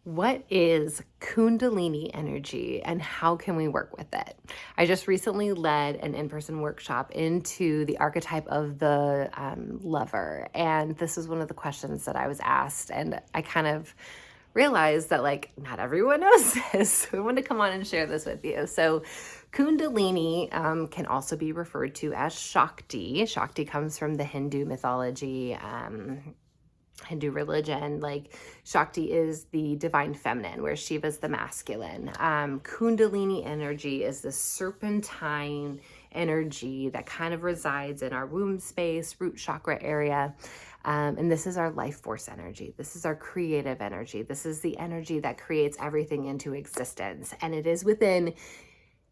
What is kundalini energy and how can we work with it? I just recently led an in-person workshop into the archetype of the lover. And this was one of the questions that I was asked. And I kind of realized that not everyone knows this. So I want to come on and share this with you. So kundalini can also be referred to as Shakti. Shakti comes from the Hindu mythology, Hindu religion. Like Shakti is the divine feminine, where Shiva is the masculine. Kundalini energy is the serpentine energy that kind of resides in our womb space, root chakra area. And this is our life force energy. This is our creative energy. This is the energy that creates everything into existence. And it is within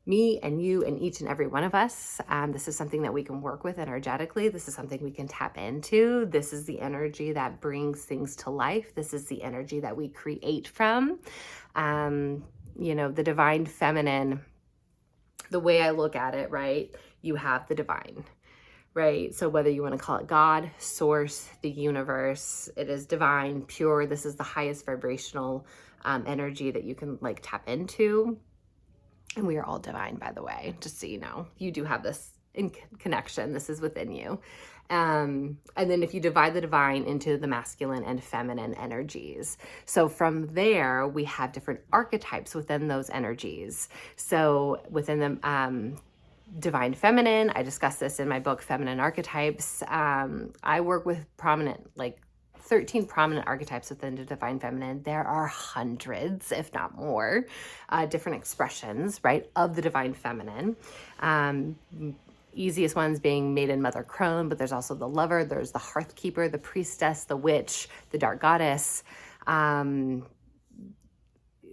me and you and each and every one of us. This is something that we can work with energetically. This is something we can tap into. This is the energy that brings to life. This is the energy that we create from. The divine feminine, the way I look at it, right? You have the divine, right? So whether you want to call it God, source, the universe, it is divine, pure. This is the highest vibrational energy that you can tap into. And we are all divine, by the way, just so you know. You do have this in connection. This is within you. And then if you divide the divine into the masculine and feminine energies. So from there, we have different archetypes within those energies. So within the divine feminine, I discuss this in my book, Feminine Archetypes. I work with 13 prominent archetypes within the divine feminine. There are hundreds, if not more, different expressions, right, of the divine feminine. Easiest ones being maiden, mother, crone, but there's also the lover, there's the hearth keeper, the priestess, the witch, the dark goddess.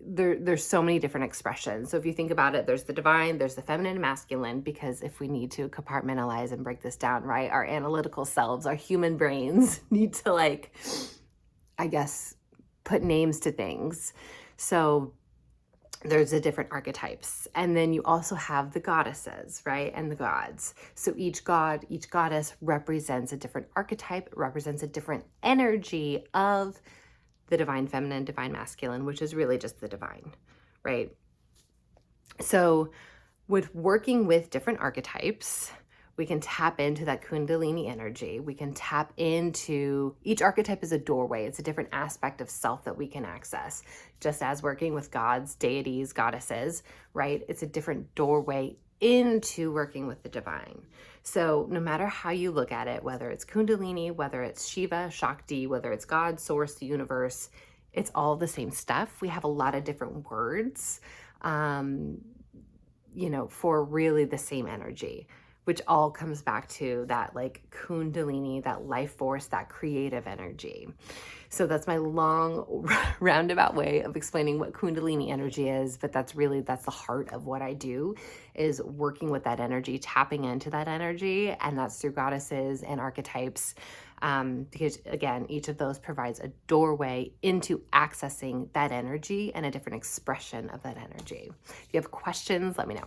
There's so many different expressions. So if you think about it, there's the divine, there's the feminine and masculine, because if we need to compartmentalize and break this down, right, our analytical selves, our human brains need to put names to things. So there's the different archetypes. And then you also have the goddesses, right? And the gods. So each god, each goddess represents a different archetype, represents a different energy of the divine feminine, divine masculine, which is really just the divine, right? So with working with different archetypes, we can tap into that kundalini energy. We can tap into, each archetype is a doorway. It's a different aspect of self that we can access. Just as working with gods, deities, goddesses, right? It's a different doorway into working with the divine. So no matter how you look at it, whether it's kundalini, whether it's Shiva, Shakti, whether it's God, source, the universe, it's all the same stuff. We have a lot of different words, for really the same energy, which all comes back to that kundalini, that life force, that creative energy. So that's my long roundabout way of explaining what kundalini energy is, but that's the heart of what I do, is working with that energy, tapping into that energy, and that's through goddesses and archetypes, because again, each of those provides a doorway into accessing that energy and a different expression of that energy. If you have questions, let me know.